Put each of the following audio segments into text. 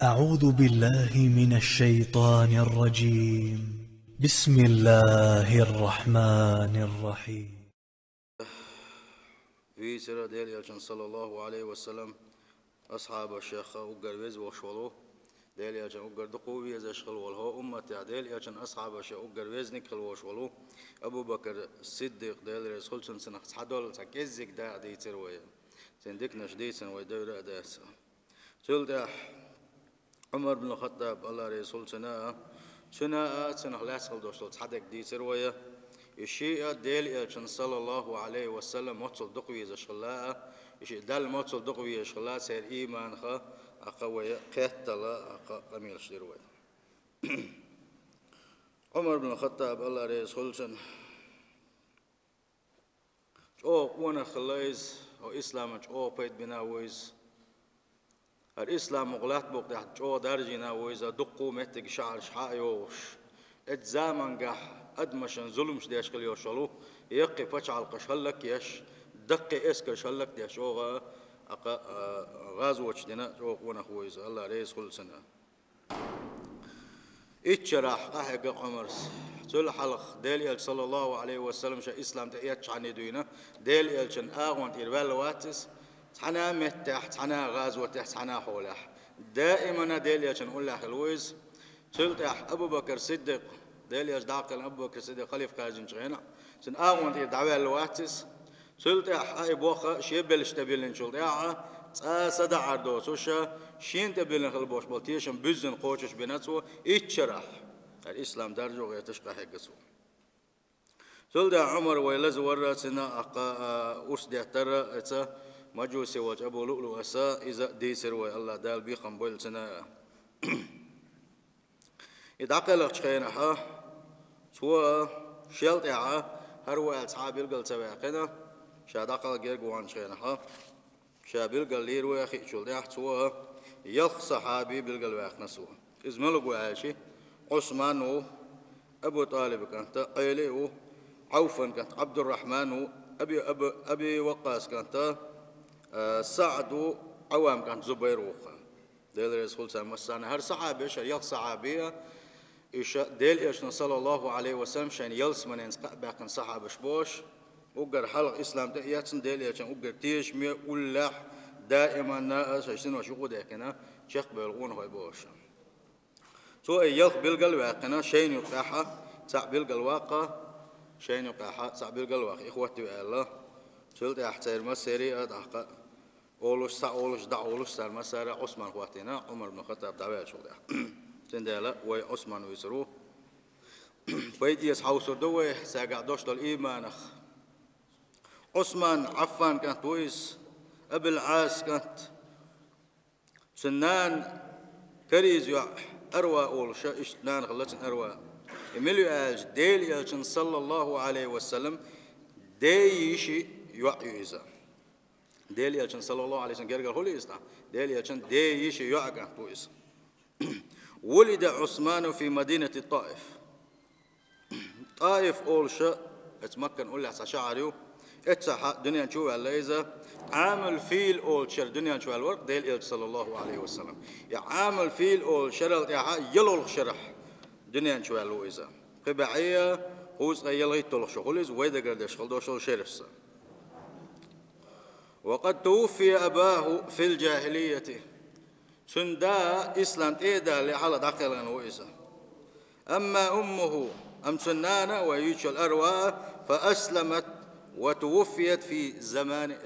أعوذ بالله من الشيطان الرجيم. بسم الله الرحمن الرحيم. في سيرة ديل صلى الله عليه وسلم أصحاب الشيخ أوجر ويز وشولو ديل يلشن أوجر دقوي يزشخل والهو أمة ديل يلشن أصحاب الشيخ أوجر ويز نكل وشولو أبو بكر الصديق ديل رسول سنة حدول سكيزك دا دي تروي سندك نشدي سنة ويدور أداس سلطة عمر بن الخطاب الله رسول سنة لاس خلدوشل حدك دي تروي الشيء ديل يلشن صلى الله عليه وسلم موصل دقوي زشخلاء الشيء دال موصل دقوي زشخلاء سير إيمان خا أقوى قتلا قميل شروي عمر بن الخطاب الله رسول سن أو وانا خلاص أو إسلام أو بيت بنا ويز الإسلام مغلط بوق تحت أو درجنا ويز دقو متك شعر شحايوش الزمن جح أدمشن ظلمش ديش كل يوشلو يقي فشعل قشلك يش دقي إسك شلك ديش أوغا غازوش دينا وانا خويز الله ريس كل سنة اتشرح أحق عمرس تل حلق ديل صلى الله عليه وسلم شا إسلام تأيتش عن يدوينا ديل شن آغوان إربال واتس حنا متح حنا غازوة حنا حولح دائما ديل شن أقول لك الويز تلتح أبو بكر صديق ديل يجدعقل أبو بكر صديق خليف كاجن شغينا سن آغوان إردعوال الواتس تلتح أي بوخة شيبل اشتبيلن شلتاعة صدع عردوس وشا شين تبيلن خلبوش بلتيشن بزن قوشش بناتسو اتشرح الإسلام درجو غير تشقى حقسو تلتح عمر ويلز ورسنا أرسد يحتر إتا مجوسي وج أبو لؤلؤ أسا إذا ديسر وي الله دال بيقم بول سنة يدعقلق شخينها سوا شلطعا هروا أصحاب القل سباقنا شادقل جيرقوان شخينها شابيل قال لي روي أخي شو ده سوا يلخ صحابي بالقل واقنا سوا إزملق وعاشي عثمان أبو طالب كانت قيلي عوفا كانت عبد الرحمن أبي وقاص كانت سعد عوام كانت زبير وخا ديل رسول سلام السنة هر صحابي شا يلخ صحابية إيش ديل إيش صلى الله عليه وسلم شان يلس من ينسق باقن صحاب شبوش وقر حلق إسلام تأياتن ديل يشان وقر تيش مي ولح دائما ناس عشتين وشوقو داكنا شيخ بيلغون هاي بوش سو يلخ بيلقل واقنا شين يقاحة سع بيلقل واقع شين يقاحة سع بيلقل واقع إخوتي الله سلت أحتير مسيري أدعق أولوش سع أولوش دع أولوش سع مسيري عثمان خواتنا عمر بن الخطاب دعوات شو ده تندلا وي عثمان ويسروه بيدي يسحو سردوه ساقع دوش الإيمانخ عثمان عفان كانت ويس أبي العاص كانت سنان كريز أروى أول شيء إشتنان خلتن أروى إميليو آج ديل يلشن صلى الله عليه وسلم ديشي يعيزا ديل يلشن صلى الله عليه وسلم قال هو يستا ديل يلشن ديشي يعقا تويس ولد عثمان في مدينة الطائف طائف أول شيء اتمكن أقول لحسا شعريو اتسحا دنيا نشوف الليزة عامل فيل أول شر دنيا نشوف الورق ديل إلج صلى الله عليه وسلم يا عامل فيل أول شر يلو الشرح دنيا نشوف الليزة قبعية خوز يلا يطلع شغلز ويدا قردش خلدو شغل شرفسا وقد توفي أباه في الجاهلية سندا إسلام إيدا لحالة داخل وإسا أما أمه أم سنانا ويوش الأرواح فأسلمت وتوفيت في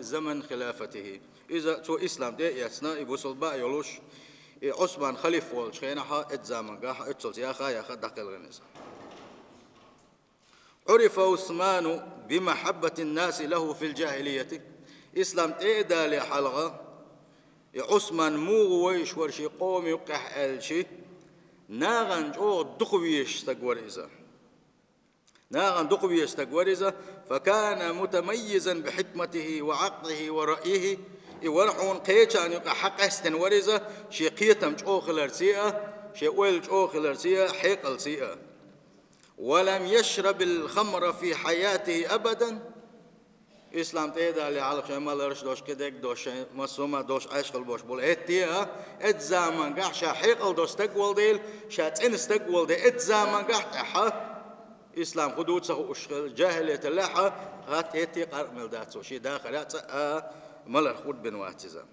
زمن خلافته إذا تو إسلام دي يسنا يبوصل بقى يلوش عثمان خليف والش خينها اتزامن قاها اتسلت يا خا يا خا داخل غنيسا عرف عثمان بمحبة الناس له في الجاهلية إسلام إيدا لحلقة عثمان مو ويش ورشي قوم يقح الشي ناغن جو دقويش تقوريزا ناغن دقويش تقوريزا فكان متميزا بحكمته وعقله ورأيه ورحون قيتشان يقع حق استنوريزا شي قيتم جو خلرسيئة شي ويل جو خلرسيئة حيقل سيئة ولم يشرب الخمر في حياته أبدا إسلام تيدا اللي على شيء ما لرش دوش كدك دوش مسوما دوش عشق البوش بول إتيا إتزامن قح شاحيق الدوش تقول ديل شاتين استقول ديل إتزامن قح تحا إسلام خدود سخو أشغل جاهلية اللحة هات إتي قرمل داتسو شي داخل ملر خود بنواتزا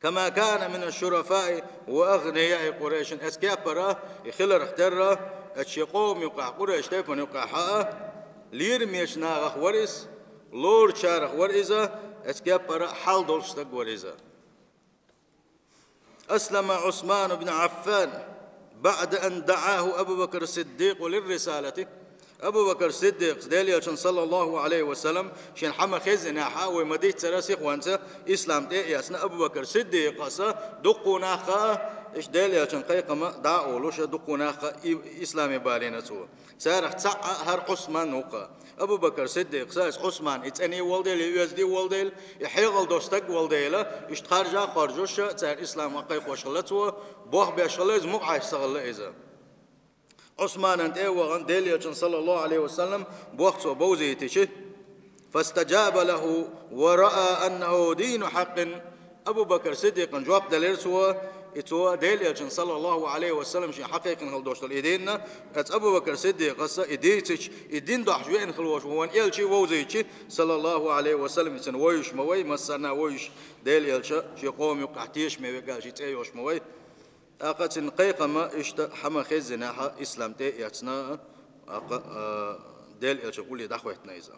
كما كان من الشرفاء وأغنياء قريش أسكابرا يخلر اخترا أتشيقوم يقع قريش تيفن يقع حقا ليرميش ناغخ ورس لور شارخ ورئزا أسكابرا حال دولشتك ورئزا أسلم عثمان بن عفان بعد أن دعاه أبو بكر الصديق للرسالة أبو بكر الصديق داليا صلى الله عليه وسلم شن حما خزنا ومديت سراسيق وانت إسلام تياسنا أبو بكر الصديق قصا دقونا خا إيش داليا شن قيقما دعوا لوش دقونا خا إسلامي بالينا تو سارح تسع هر عثمان نوقا أبو بكر الصديق ساس عثمان إتني والديل يوزدي والديل يحيغل دوستك والديلا إيش خارجا خارجوش سار إسلام وقيق وشغلتو بوخ بيشغلز مقعش سغل إذا عثمان أنت وغن داليا صلى الله عليه وسلم بوقت وبوزيتشه فاستجاب له ورأى أنه دين حق أبو بكر صديق جواب دليرسوا إتوا داليا صلى الله عليه وسلم شيء حقيقة هل دوشت الإيدين أبو بكر صديق قصة إديتش إدين ضح جوين خلوش وان إلشي ووزيتش صلى الله عليه وسلم يتن ويش موي مسنا ويش داليا شي قوم يقعتيش مي وقال شي تيوش موي أقت نقيقة ما إشت حما خزنا ح إسلام تي يتنا دال يقول دخوتنا إذا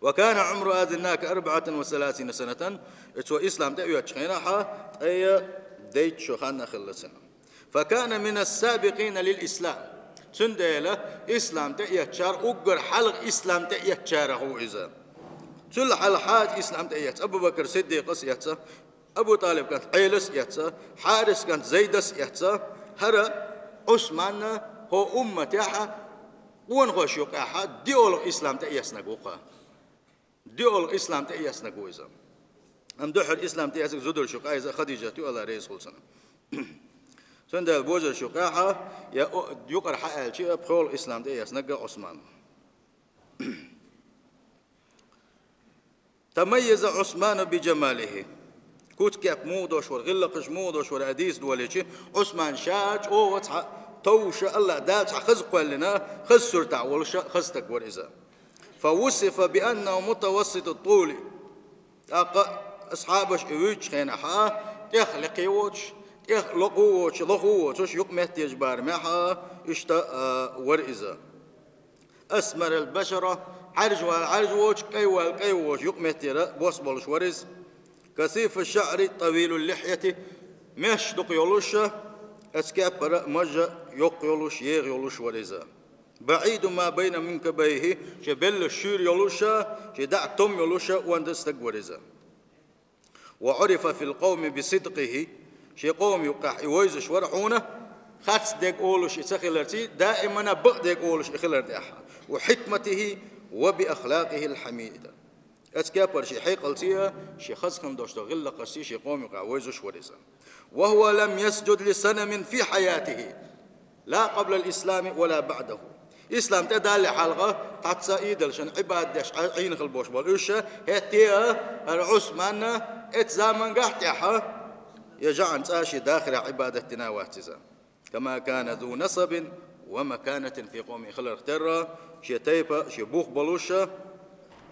وكان عمر أذناك 34 سنة إتو إسلام تي يتشخينا ح أي ديت شخنا خلصنا فكان من السابقين للإسلام تنديلا إسلام تي يتشار أجر حلق إسلام تي يتشاره إذا تل حلقات إسلام تي يت أبو بكر صديق يت أبو طالب كانت عيلس يتسا حارس كانت زيدس يتسا هرا عثمان هو أمتها ونغش يقعها ديول الإسلام تأيسنا قوقا ديول الإسلام تأيسنا قويزا أم دوحر الإسلام تأيسنا زدر شقا إذا خديجة تؤلا رئيس خلصنا سند البوجر شقاها يقر حقال شيء بخول الإسلام تأيسنا عثمان تميز عثمان بجماله كوت كيك مودوش ورغلقش مودوش وراديس دوليشي عثمان شاج او وتح توش الله دات خزق لنا خسر تعولش خزتك ورزا فوصف بانه متوسط الطول اصحابش اويش خينها يخلقيوش يخلقوش لغوش يقمت يجبار معها اشتا ورزا اسمر البشره عرجوش كيوش يقمت بوس بولش ورز كثيف الشعر طويل اللحية مش دق يولوش أسكاب مجا يق يولوش يغ يولوش ورزا بعيد ما بين منكبيه شبل الشير يولوش شدع توم يولوش واندستق ورزا وعرف في القوم بصدقه شي قوم يقع يويزش ورعونه خاتس ديك أولوش يتخلرتي دائما بق أولوش يخلرتي وحكمته وبأخلاقه الحميدة أتكابر شي حيقلتيها شي خزخن دوش تغلى قسي شي قوم يقعوزش ورزا وهو لم يسجد لصنم في حياته لا قبل الإسلام ولا بعده إسلام تدال حلقة تعطى إيدل شن عباد داش عين خلبوش بالوشة هتيا العثمان اتزامن قحتها يجعن تاشي داخل عبادتنا واهتزا كما كان ذو نصب ومكانة في قوم خلر اخترى شي تيبا شي بوخ بلوشة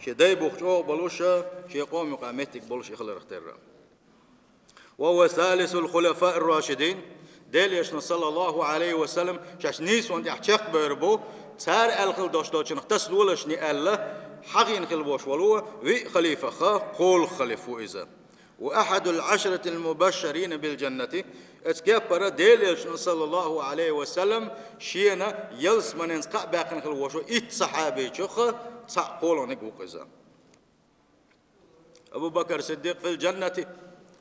شي دايبوخ جو بلوشة شي قوم قامتك بلوش خلر اخترى وهو ثالث الخلفاء الراشدين ديليش صلى الله عليه وسلم شاش نيس وانت احشاق بيربو سار الخل دوش دوش نختص دولش ني الله حقين خلبوش ولو وي خليفة خا قول خليفو إذا وأحد العشرة المبشرين بالجنة اتكبر ديليش صلى الله عليه وسلم شينا يلس من انسقع باقن خلبوش ات صحابي شخ قولوا نقوق إذا أبو بكر الصديق في الجنة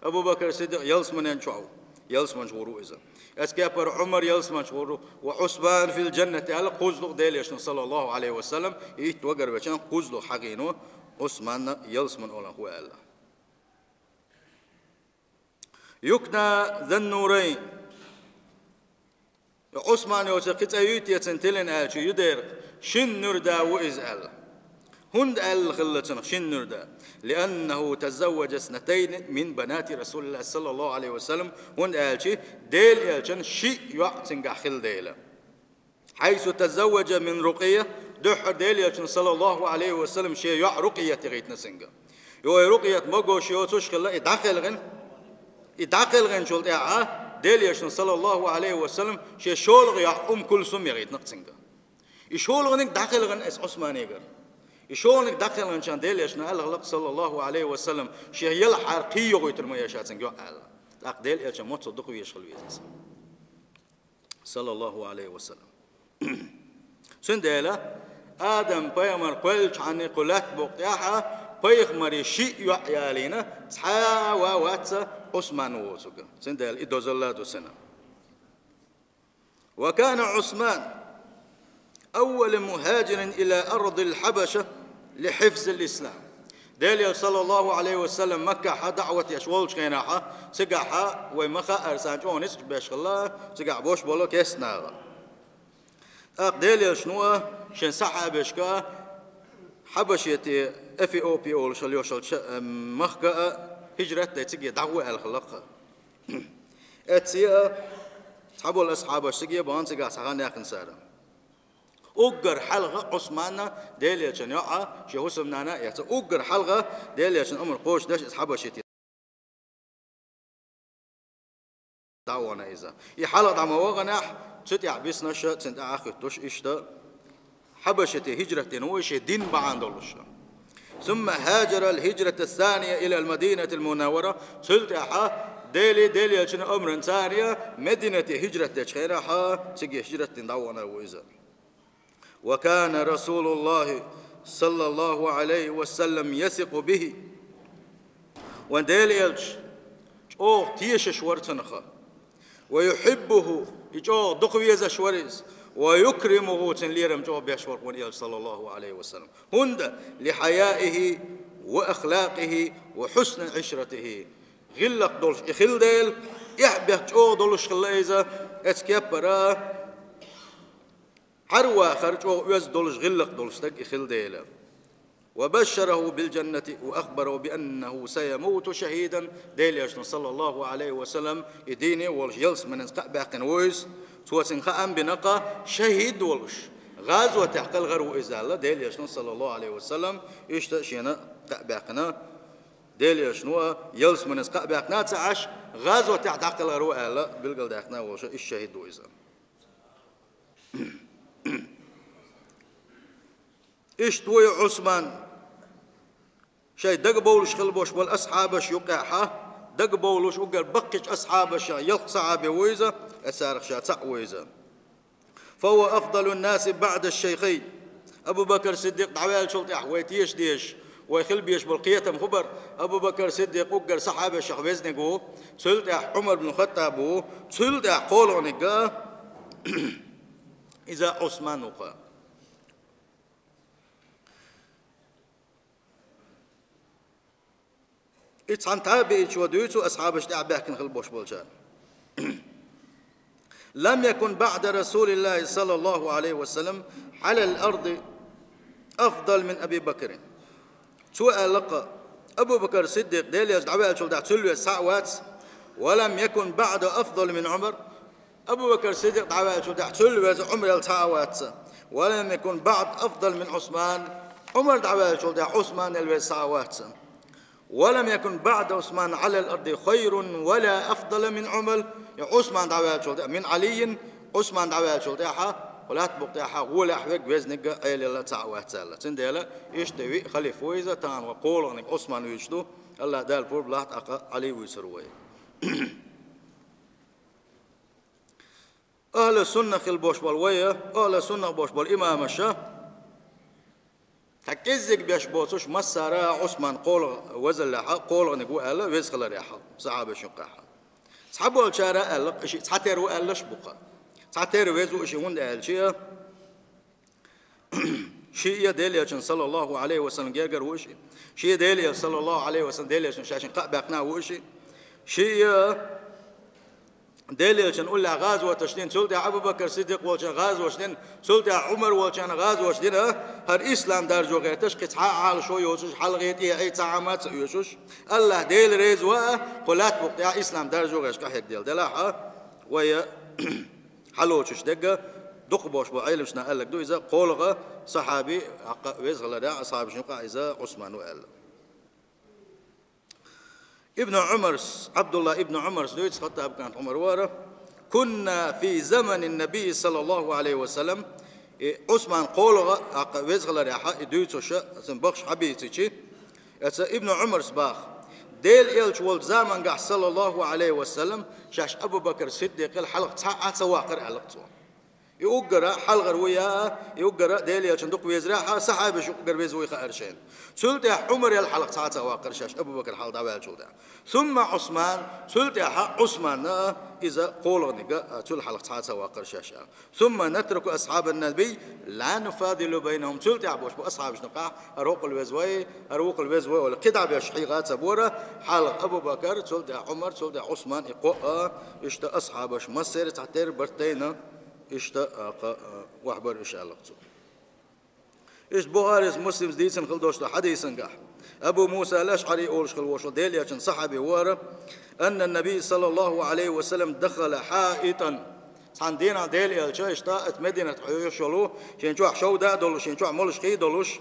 أبو بكر الصديق يلس من ينشعو يلس من شورو إذا أسكابر عمر يلس من شورو وعثمان في الجنة على قوزلق ديليش صلى الله عليه وسلم يتوقر بشان قوزلق حقينو عثمان يلس من أولا هو الله يكنى ذا النورين عثمان يوسقط أيوت يتنتلن آجي يدير شن نردا وإز الله هند الخلة شنردا لأنه تزوج اثنتين من بنات رسول الله صلى الله عليه وسلم هند ألشي ديل يلشن شيء يعتنق خل ديلا حيث تزوج من رقية دحر ديل يلشن صلى الله عليه وسلم شيء يع رقية تغيتنا سنجا يو رقية مجوش يوتوش خلا يدخل غن شولت ديل يلشن صلى الله عليه وسلم شيء شولغ يع كلثوم يغيتنا سنجا يشولغ نك دخل غن اس عثماني غير يشولغ دخل غن شان ديل يلشن الله صلى الله عليه وسلم شيء يل حرقي يغيتر ما يشات سنجا الله ديل يلشن موت صدق ويشخل ويزاس صلى الله عليه وسلم سندلا آدم بيمر قلش عن قلات بقتاحة بيخمر شيء يعيالينا صحا وواتس عثمان ووسوكا سندلا إدوز الله دو سنة وكان عثمان أول مهاجر إلى أرض الحبشة لحفظ الإسلام ديل صلى الله عليه وسلم مكة دعوة يشولش كيناحا سقاحا ومخا أرسان جونس باش الله سقاح بوش بولو كيسنا ديل شنو شن صحا بشكا حبشيتي أفيوبيا أول شليوشل مخا هجرة تيجي دعوة الخلق أتيا صحابو الأصحاب سقيا بان سقاح سقان ياكن سارة أجر حلقة عثمان ديل شنيعة شهوس منانا يحت أجر حلقة ديل شن أمر قوش داش أصحاب شتي دعوانا إذا يحلق دعما وغناح ستي عبيس نشأ سنت آخر توش إشتا حبشتي هجرة نويش دين بعندلش ثم هاجر الهجرة الثانية إلى المدينة المنورة سلت أحا ديل شن أمر ثانية مدينة هجرة تشخيرها سجي هجرة دعوانا وإذا وكان رسول الله صلى الله عليه وسلم يثق به وديل يلش أو تيش شورتنخا ويحبه يجو دقويز شوريز ويكرمه تنليرم جو بيشور ونيل صلى الله عليه وسلم هند لحيائه وأخلاقه وحسن عشرته غلق دولش إخل ديل يحبه جو دولش خليزة اتكبرا حروا خرجوا يز دولش غلق دولش تك إخل ديلا وبشره بالجنة وأخبره بأنه سيموت شهيدا ديل صلى الله عليه وسلم يديني ولش يلس من باقن ويس توسن خام بنقا شهيد ولش غازوة تحقل غرو إزالة ديل صلى الله عليه وسلم يشتشينا باقنا ديل شنو يلس من باقنا تعش غازوة تحقل غرو إزالة بالقل داقنا ولش الشهيد وإزالة اشتوي عثمان شيء دق بولش خلبوش والأصحابش يقعها دق بولش وقال بقش أصحابش يلقصع بويزة أسارخ شاتع ويزة فهو أفضل الناس بعد الشيخين أبو بكر الصديق دعوال شلط أحويتيش ديش ويخل بيش بالقية مخبر أبو بكر الصديق وقال صحابة شخبيز نقو سلط عمر بن الخطاب سلط قولوا نقا إذا عثمان وقا إتسان تابعيش ودويتو أصحابش دعباكن خلبوش بولشان لم يكن بعد رسول الله صلى الله عليه وسلم على الأرض أفضل من أبي بكر سؤال لقى أبو بكر الصديق ديليش دعوال شو دعتلو الساعوات ولم يكن بعد أفضل من عمر أبو بكر الصديق دعوال شو دعتلو عمر الساعوات ولم يكن بعد أفضل من عثمان عمر دعوال شو دع عثمان الساعوات ولم يكن بعد عثمان على الأرض خير ولا أفضل من عمر عثمان دعوال شو من علي عثمان دعوال شو دعها ولا تبقى ولا حوج وزنك أيل الله تعوه تعالى تندلا يشتوي خليفة ويزا تان وقول إنك عثمان ويشتو الله دال بور بلاه أقا علي ويسروي أهل السنة خل بوش بالوية أهل السنة بوش بالإمام الشاه تكزك بيش بوتوش مسارا عثمان قول وزل لها قول إنك وقال ويزخل ريحة صحابة شقاحة صحابة الشارع قال إشي تحتر وقال لش بقى تعتير ويزو إشي هون الشيء شيء ديليا صلى الله عليه وسلم جاجر وشي شيء ديليا صلى الله عليه وسلم ديليا شاشن قبقنا وشي شيء دليل نقول له غازوة تشتين سلطة أبو بكر الصديق والشن غازوة شتين سلطة عمر والشن غازوة شتين هر إسلام درجة غيرتش قطعة على شو يوشش حلقة أي تعامات يوشش الله ديل ريز وقلات بقطع إسلام درجة غيرش كحيك ديل دلاحة ويا حلوشش دقة دقبوش بعيلمشنا قال لك دو إذا قولغة صحابي ويزغل دا أصحاب شنقا إذا عثمان وقال ابن عمر عبد الله ابن عمر دويت خطاب كانت عمر واره كنا في زمن النبي صلى الله عليه وسلم عثمان قولغة ويزغل دا دويتوش بخش حبيتي ابن عمر سباخ ديل إلش ولد زمان قح صلى الله عليه وسلم شاش أبو بكر الصديق الحلق تسعة سواقر علقته يوقرا حلقر ويا يوقرا ديلي صندوق ويزرعها صحابه شو قر ويزوي خارشين سلطة عمر الحلق ساعة واقر شاش أبو بكر حلق دعوة شو ده ثم عثمان سلطة عثمان إذا قولوا نجا تل حلق ساعة واقر شاش ثم نترك أصحاب النبي لا نفاضل بينهم سلطة عبوش بأصحاب شنقع أروق الوزوي ولا قطع بشحيقات سبورة حلق أبو بكر سلطة عمر سلطة عثمان يقوى إشت أصحابش مصير تعتير برتينا اشتاق وحبر إن شاء الله إيش بخاري مسلم ديسن خلدوش حديثن قح أبو موسى الأشعري أولش خلوش ديل يشن صحابي وارا أن النبي صلى الله عليه وسلم دخل حائطا عندنا ديل يلش اشتاقت مدينة يشلو شين شو حشو دا دولش شين شو مولش خي دولش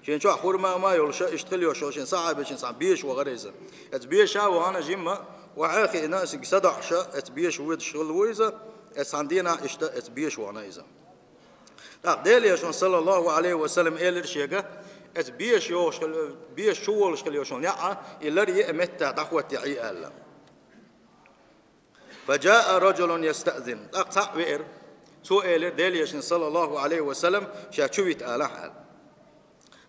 شين شو حورما ما يولش اشتغل يشلو شين صعب شين صعب بيش وغريزة اتبيشا وأنا جمّا وعاخي ناس صدع شا اتبيش ود شغل ويزا عندنا اشتا اتبيش وانا إذا ديل يشون صلى الله عليه وسلم إلى شيء اتبيش يوش بيش شو ولا شغل يوشون يا إلا يأمت دعوة تعي الله فجاء رجل يستأذن أقطع وير سؤال ديل يشون صلى الله عليه وسلم شاكويت آله حال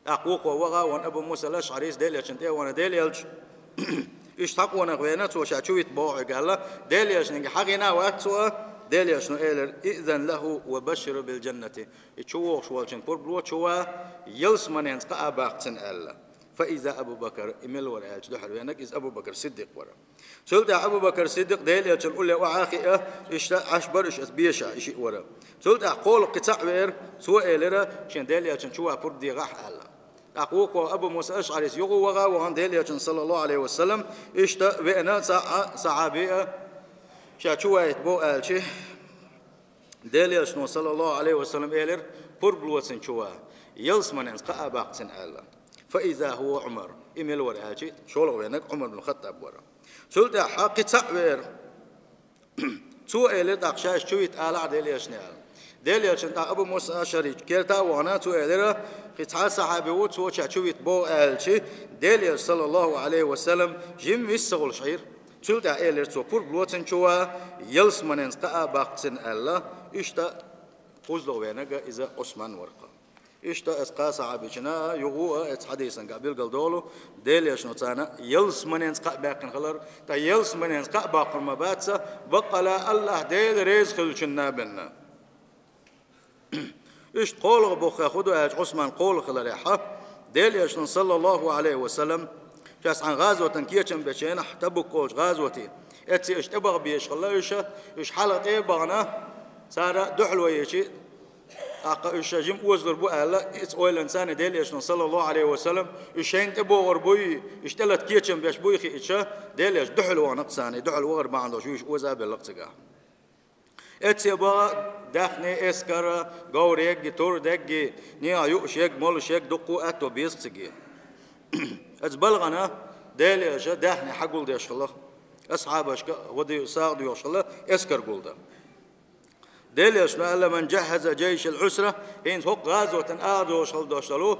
أقوق ووغا وان أبو موسى الأشعري ديل يشون تي وانا ديل يلج اشتاق وانا غوينات وشاكويت بوع قال ديل يشون حقنا واتوا ديل يشون إلر إذن له وبشر بالجنة يتشوق شوالشن بوربلو شوا يلس من ينتقى باقتن الله فإذا أبو بكر إمل ورا أجدح وينك إذا أبو بكر صديق ورا سلت أبو بكر صديق ديل يشون قول له وعاخي أشبر إيش بيشا إشي ورا سلت أقول قطع وير سوى إلر شن ديل يشون شوا بردي غح الله أقوى أبو موسى الأشعري يقول وغا وعن ديل يشون صلى الله عليه وسلم إشتا وإنا صحابي شاتشوا يتبو ألشي ديل يشون صلى الله عليه وسلم إلر بربلوتن شوا يلس من ينسقى باقتن الله فإذا هو عمر إميل ورأجي شولو وينك عمر بن الخطاب ورا سلت حق تعبير تو إلر دقشاش شويت آلع ديل يشنال ديل يشن أبو موسى الأشعري كيرتا وانا تو إلر قطع صحابي وتو شويت بو ألشي ديل صلى الله عليه وسلم جيم يسغل شعير سلت إلر تو بربلوتن شوا يلس من ينسقى باقتن الله إشتا قزلو وينك إذا عثمان ورقة إشتا إسقى صحابينا يغوى حديثا قبل قلدولو ديل يشنو تانا يلس من ينسقى باقن خلر تا يلس من ينسقى باقن مباتسا بقلا الله ديل ريز خلشنا بنا إشت قول بوخا خدو أج عثمان قول خلر يحا ديل يشنو صلى الله عليه وسلم جاس عن غازوة تنكيتشن بشينا حتبو قولش غازوتي اتسي اشتبغ بيش خلايش إش حالة ايه بغنا سارة دحلو يشي أقا جيم وزر بو ألا إتس أويل إنسان ديل يشن صلى الله عليه وسلم إشين تبو غربوي إشتلت كيتشن بيش بوي خي إتشا ديل يش دحلو ونقصاني دحلو غر ما عنده شويش وزا باللقتقا إتس يبا داخني إسكر غوريك جتور دقي نيا يوشيك مولشيك دقو أتو بيسقي إتس بلغنا ديل يش داخني حقول ديش الله أصحابش ودي ساعد يوش الله إسكر قولدا ديل يشنا ألا من جهز جيش العسرة إن هق غازوة آدو شل دوشلو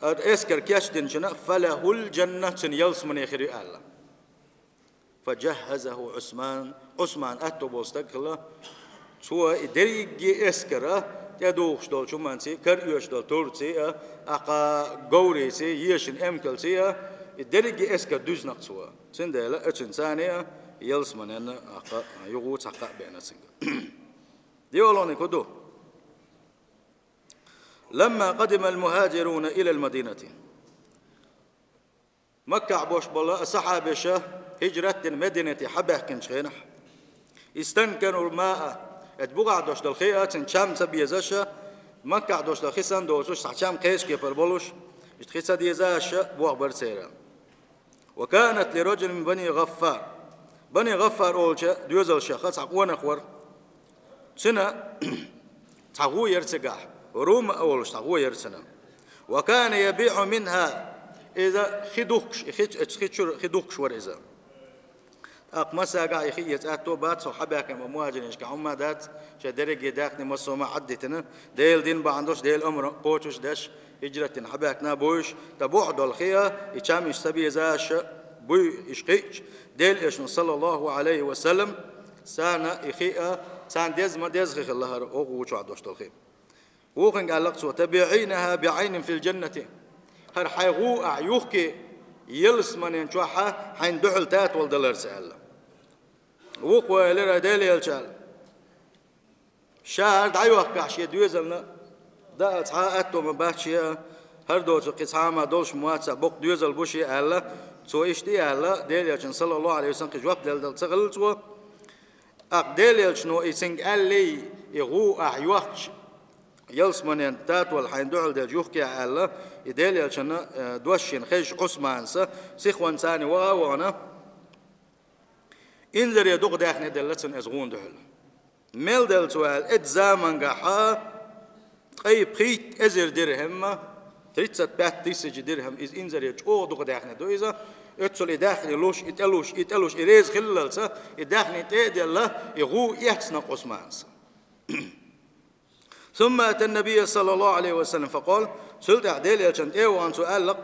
إسكر كيشتن شنا فله الجنة يلس من يخري الله فجهزه عثمان أتو بوستقلا سوى دريجي إسكرة يدوخش دول شو منسي كريوش دول تورتي أقا غوريسي يشن أمكلسي دريجي إسكر دوزنق سوى سندلا إنسانية يلس من أن أقا يغوت أقا بين سنجا ديولوني كدو لما قدم المهاجرون إلى المدينة مكة عبوش بالله صحابشة هجرة مدينة حبه كنشينح استنكنوا الماء اتبقع دوش دلخيئة تنشام سبيزاشا مكع دوش دلخيسان دوشوش سحشام قيش كيبر بولوش اشتخيسا ديزاشا بوغ برسيرا وكانت لرجل من بني غفار أولشا ديوزل شخص عقوان أخور سنة تعقو يرتقح روم أولش تعقو يرسنا وكان يبيع منها إذا خدوكش ورئيزا أقمسا قا يخي يتأتو بات صحابها كما مواجنش كعما دات شدرق يداخني مصوما عدتنا ديل دين باندوش ديل أمر قوتوش داش هجرة حباكنا بوش تبعد الخيا يشام يشتبي زاش بوي إشقيش ديل إشن صلى الله عليه وسلم سانا إخيئة سان ديز ما ديز خيخ الله أغوش عدوش الخيا وخن قال لقصو تبيعينها بعين في الجنة هر حيغو أعيوخك يلس من ينشوحها حين دحل تات والدلر سأل وقوة لرا ديلي يلشال شاهد عيوخ كحشي دويزلنا دا اتحاقتو مباشية هر دوتو قصامة دولش مواتسا بوق دويزل بوشي ألا تو اشتي ألا ديلي يلشن صلى الله عليه وسلم جواب دل تغلتو أق ديلي يلشنو يسنق ألي يغو أعيوخش يلس من ينتات والحين دعل دل جوخكي ألا يديل يلشن دوشين خيش عثمانسا سيخوان ثاني وانا إنذر يدوق داخني دلتن أزغون دهل ميل دل سؤال إتزامن قحا أي بخيت أزر درهم تريتسات بات تيسج درهم إز إنذر يجو دوق داخني دو إذا اتسل إداخني لوش إتلوش إريز خلالسا إداخني تيدي الله يغو يحسنق عثمانسا ثم أتى النبي صلى الله عليه وسلم فقال سلت أعديل يلشنت وأن سؤالك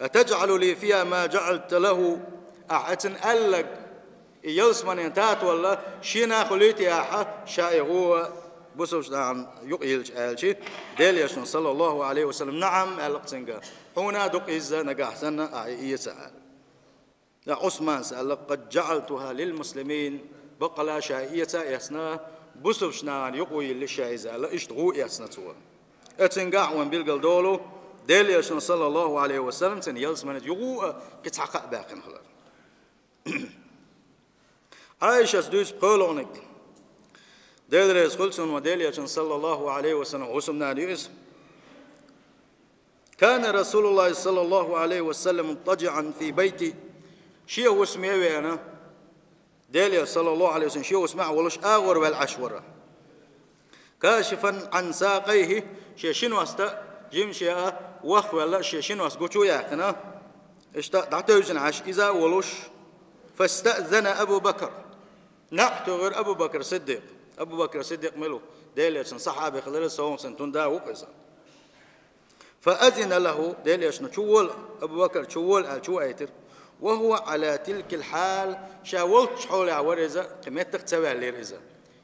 أتجعل لي فيها ما جعلت له أحسن ألق يلس من ينتات ولا شينا خليتي أحا شائغو بسوش عن يقيلش آلشي ديل يشن صلى الله عليه وسلم نعم ألق سنقا هنا دق إزا نقاح سنة أعي سأل لا عثمان سأل قد جعلتها للمسلمين بقلا شائية يسنا بسوش نان يقوي للشايزة لا اشتغو يسنتوا اتنقع وان بيلقل دولو ديل يشن صلى الله عليه وسلم سن يلس من يقو كتحقق باقين خلال عائشة دوس بقولونك ديل ريس خلصن وديل يشن صلى الله عليه وسلم غسمنا ديس كان رسول الله صلى الله عليه وسلم مضطجعا في بيتي شيء واسمي أنا ديليا صلى الله عليه وسلم شيء اسمع ولش آغر والعشورة كاشفا عن ساقيه شيشين واستا جيم شيء وخ ولا شيشين واس قوتو ياقنا اشتا دعتوجن عش إذا ولش فاستأذن أبو بكر نعتو غير أبو بكر صديق ملو ديليا صحابي خلال سوون سنتون دا وقصا فأذن له ديليا شول أبو بكر شول شو أيتر وهو على تلك الحال شاولت حول عورزة قمت تختوي على رزة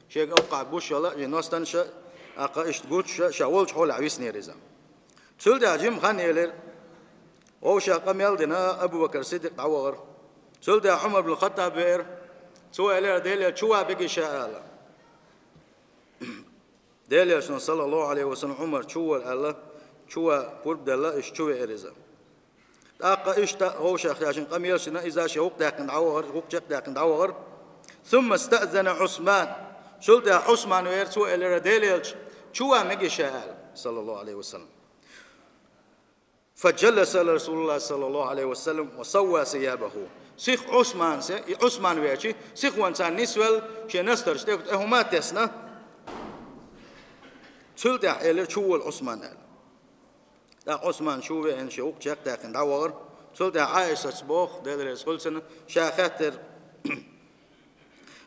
شيء أوقع بوش الله جناستن شا أقاش تقول شاولت حول عويسني رزة سولد عجيم خان يلر أو شا قام يلدنا أبو بكر صديق عوار سولد عمر بن الخطاب بير سوى لر ديليا شوا بقي شاء ديليا صلى الله عليه وسلم عمر شوا الله شوا قرب الله اشتوي رزة أقا إشتا هو شيخ عشان قام يلشنا إذا شوق داكن عوار حقوق شق داكن عوار ثم استأذن عثمان شلت عثمان ويرسو إلى رديليلش شو مجي شاء صلى الله عليه وسلم فجلس رسول الله صلى الله عليه وسلم وسوى ثيابه سيخ عثمان ويرشي سيخ وانسان نسول شي نستر شتيك هما تسنا شلت إلى شو العثمان دا عثمان شوفي إن شوق شق داخل دعوار سلطة عائشة سبوخ ديلريس خلصنا شاخاتر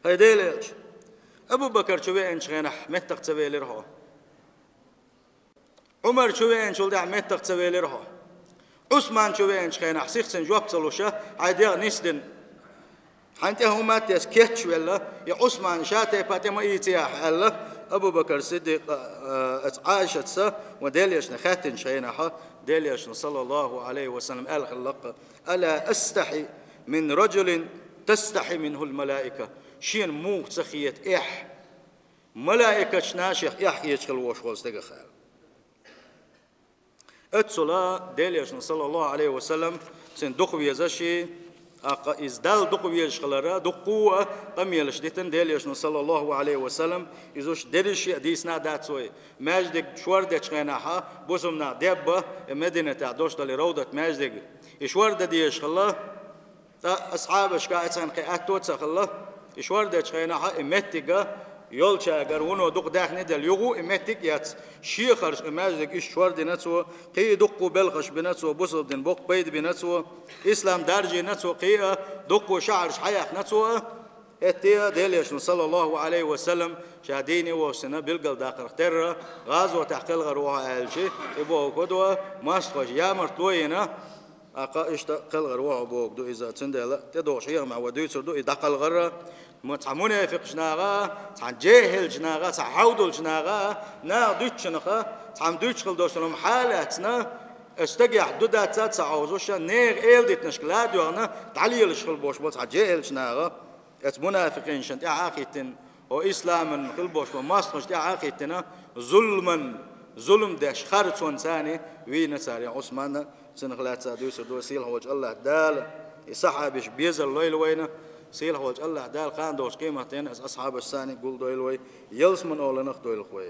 هاي ديلريس أبو بكر شوفي إن شغنح متق تسوي لرها عمر شوفي إن شلطة متق تسوي لرها عثمان شوفي إن شغنح سيخسن جواب صلوشة عادية نسدن حانتي هما تيس كيتش ولا يا عثمان شاتي باتي ما يتياح الله أبو بكر الصديق عائشة سا وديليش نخاتن شينها ديليش صلى الله عليه وسلم قال خلق ألا أستحي من رجل تستحي منه الملائكة شين مو تسخيت ملائكة شناشيخ يشغل وشغل استغخال اتسلا ديليش صلى الله عليه وسلم سن دخوي يزشي إزدال دقو يشخلرا دقوة قم يلشدتن ديل يشنو صلى الله عليه وسلم إزوش درش ديسنا داتسوي ماجدك شوار دشخناها بوسمنا دبة مدينة دوش دل روضة ماجدك إشوار دي يشخلا أصحاب شكايتن قياتوت سخلا إشوار دشخناها إمتيجا يول شاعر ونو دق داخل دل يغو إمتك يات شيخرش إماجدك إيش شوار ديناتو قي دقو بلغش بناتو بوصل دين بوق بيد بناتو إسلام دارجي ناتو قي دقو شعرش حياة ناتو اتيا ديليش صلى الله عليه وسلم شاديني وسنا بلقل داخل اختر غازو تحقيل غروها الشي يبو كدوا ماسخش يا مرتوينا أقا اشتقل غروها بوك دو إذا تندل تدوش هي مع وديتر دو يدقل غرة متعمونه في جناغا تعن جاهل جناغا تعودل جناغا نا دوتشنخا تعم دوتشخل دوشلهم حالاتنا استجع دودات تعوزوش نير إيل ديت نشكلا دوغنا تعليل شخل بوش بوت جاهل جناغا ات منافقين شنت عاقيتن او اسلام خل بوش وماسخش تاع عاقيتنا ظلم داش خارج ثاني وين ساري عثمان سنغلات دوس دوسيل هو الله دال يصحابش بيزل الليل وين سيل هو الله دال قان دوش قيمتين اصحاب الثاني قول دويل وي يلس من اول نخ دويل خوي